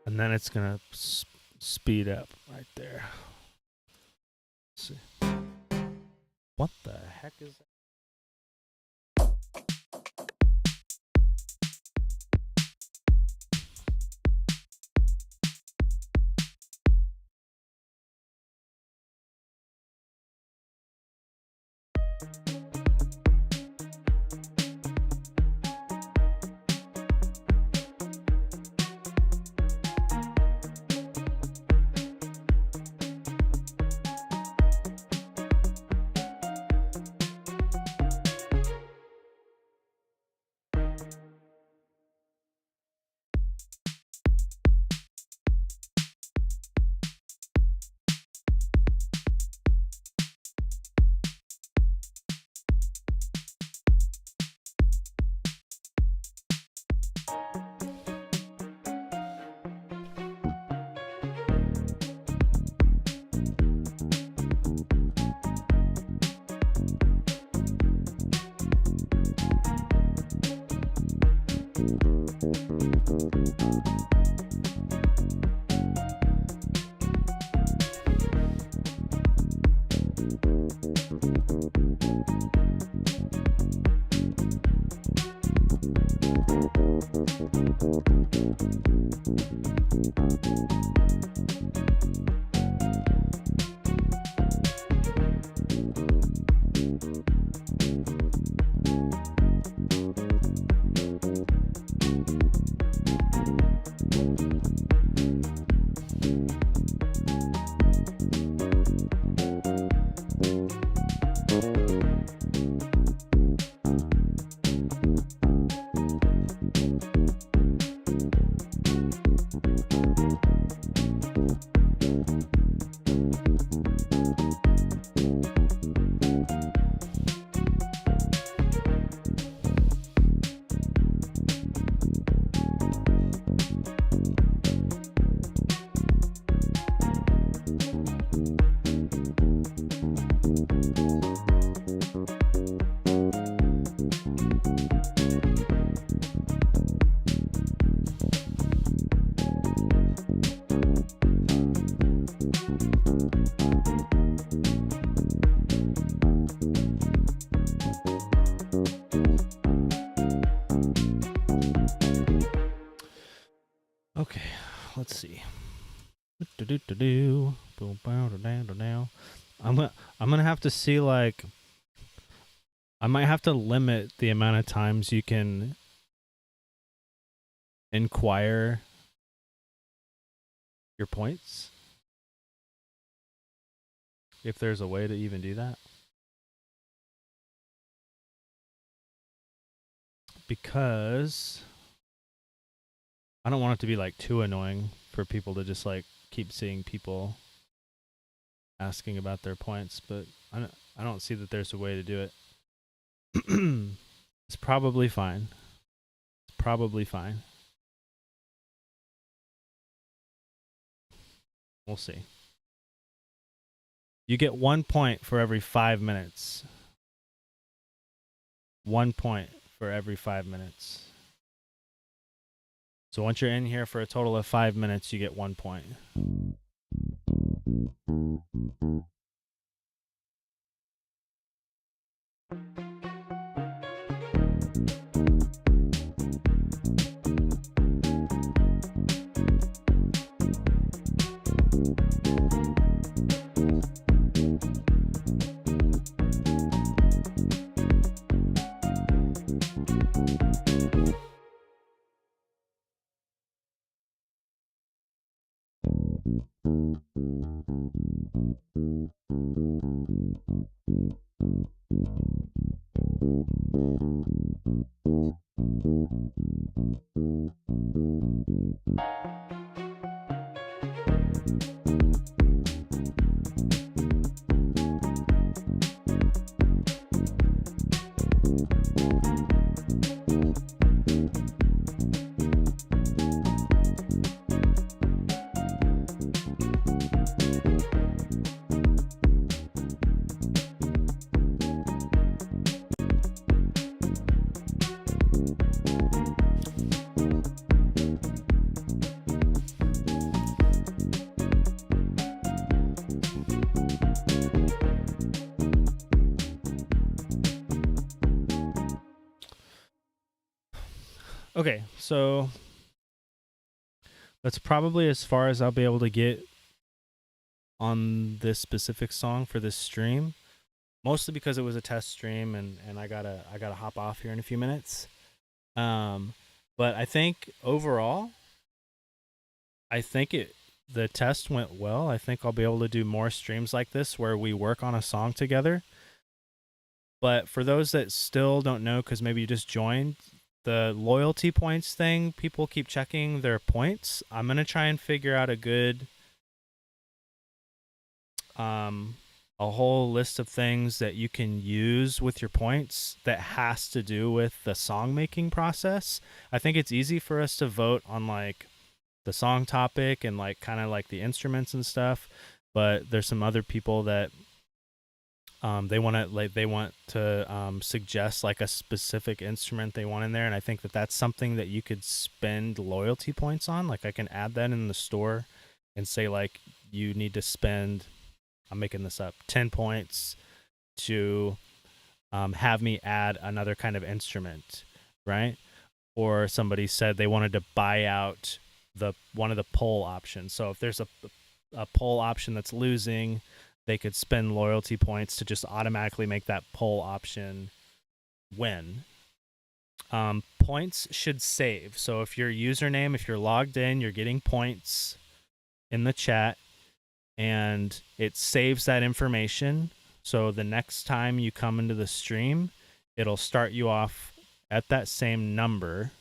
A: And then it's gonna speed up right there. Let's see. What the heck is that? Okay, let's see. Do-do-do-do. Boom, bow, da-dow. I'm gonna have to see, like, I might have to limit the amount of times you can inquire your points, if there's a way to even do that, because I don't want it to be like too annoying for people to just like keep seeing people asking about their points, but I don't see that there's a way to do it. It's probably fine. It's probably fine. We'll see. You get 1 point for every 5 minutes. 1 point for every 5 minutes. So once you're in here for a total of 5 minutes, you get 1 point. Okay, so that's probably as far as I'll be able to get on this specific song for this stream. mostly because it was a test stream, and I gotta hop off here in a few minutes. Um, but I think overall, I think it the test went well. I think I'll be able to do more streams like this where we work on a song together. But for those that still don't know, because maybe you just joined, the loyalty points thing, people keep checking their points. I'm gonna try and figure out um, a whole list of things that you can use with your points that has to do with the song making process. I think it's easy for us to vote on like the song topic and like kind of like the instruments and stuff, but there's some other people that they want to suggest like a specific instrument they want in there, and I think that that's something that you could spend loyalty points on. Like I can add that in the store and say like you need to spend, I'm making this up, 10 points to have me add another kind of instrument, right? Or somebody said they wanted to buy out the one of the poll options. So if there's a poll option that's losing, they could spend loyalty points to just automatically make that poll option win. Points should save. So if your username, if you're logged in, you're getting points in the chat, and it saves that information. So the next time you come into the stream, it'll start you off at that same number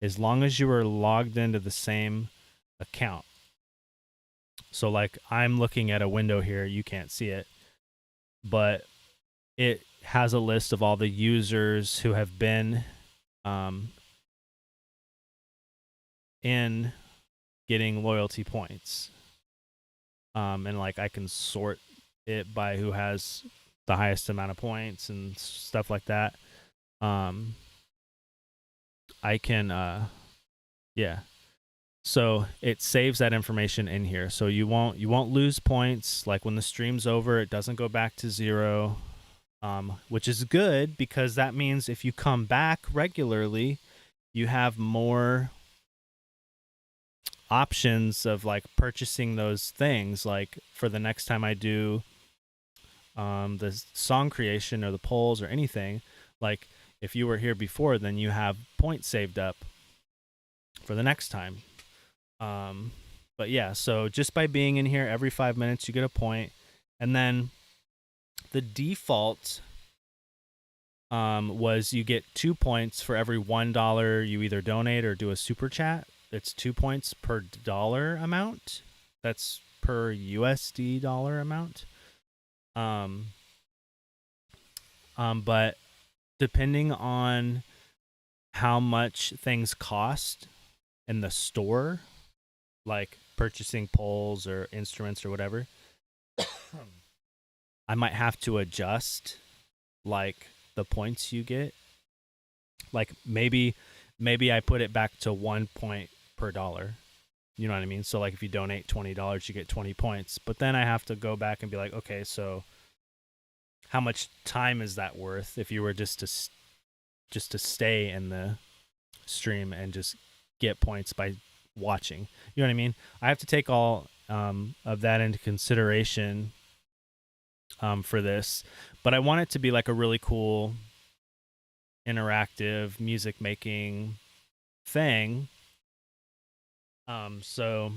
A: as long as you are logged into the same account. So like I'm looking at a window here, you can't see it, but it has a list of all the users who have been um, in getting loyalty points. And like I can sort it by who has the highest amount of points and stuff like that. Um, I can, yeah. So it saves that information in here, so you won't lose points. Like when the stream's over, it doesn't go back to zero, which is good because that means if you come back regularly, you have more options of like purchasing those things. Like for the next time I do the song creation or the polls or anything, like if you were here before, then you have points saved up for the next time. But yeah, so just by being in here every 5 minutes, you get a point, and then the default was you get 2 points for every $1 you either donate or do a super chat. It's 2 points per dollar amount. That's per USD dollar amount. Um, but depending on how much things cost in the store, like purchasing poles or instruments or whatever, I might have to adjust like the points you get. Like maybe I put it back to 1 point per dollar. You know what I mean? So like if you donate $20, you get 20 points. But then I have to go back and be like, okay, so how much time is that worth if you were just to stay in the stream and just get points by watching? You know what I mean? I have to take all of that into consideration for this, but I want it to be like a really cool interactive music making thing. So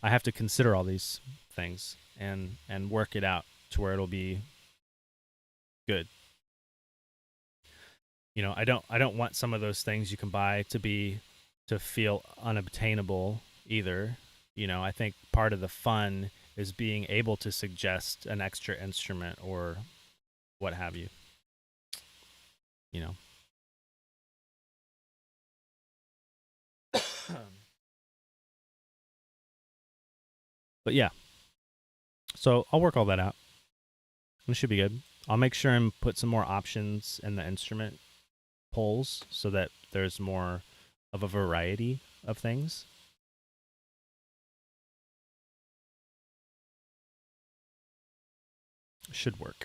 A: I have to consider all these things and work it out to where it'll be good. You know, I don't want some of those things you can buy to feel unobtainable either. You know, I think part of the fun is being able to suggest an extra instrument or what have you. You know. But yeah, so I'll work all that out. It should be good. I'll make sure and put some more options in the instrument polls so that there's more of a variety of things. Should work.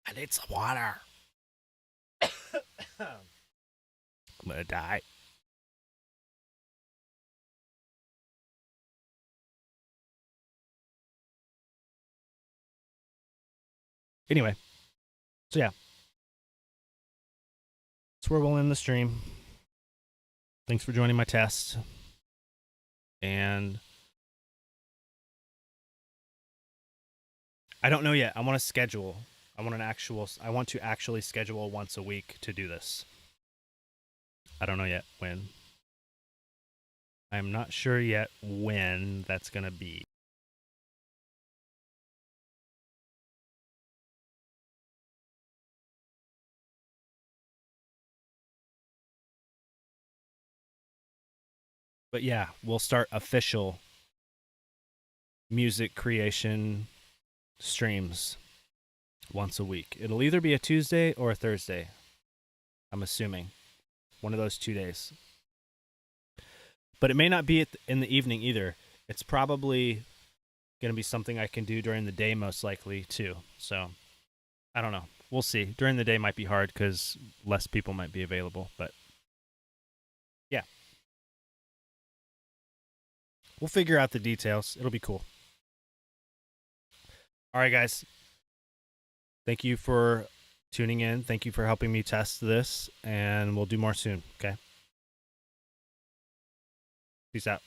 A: I need some water. I'm gonna die. Anyway, so yeah, that's where we'll end the stream. Thanks for joining my test. And I don't know yet. I want to schedule. I want to actually schedule once a week to do this. I don't know yet when. I'm not sure yet when that's going to be. But yeah, we'll start official music creation streams once a week. It'll either be a Tuesday or a Thursday. I'm assuming one of those 2 days. But it may not be in the evening either. It's probably going to be something I can do during the day, most likely, too. So I don't know. We'll see. During the day might be hard because less people might be available. But yeah, we'll figure out the details. It'll be cool. All right, guys. Thank you for tuning in. Thank you for helping me test this. And we'll do more soon. Okay. Peace out.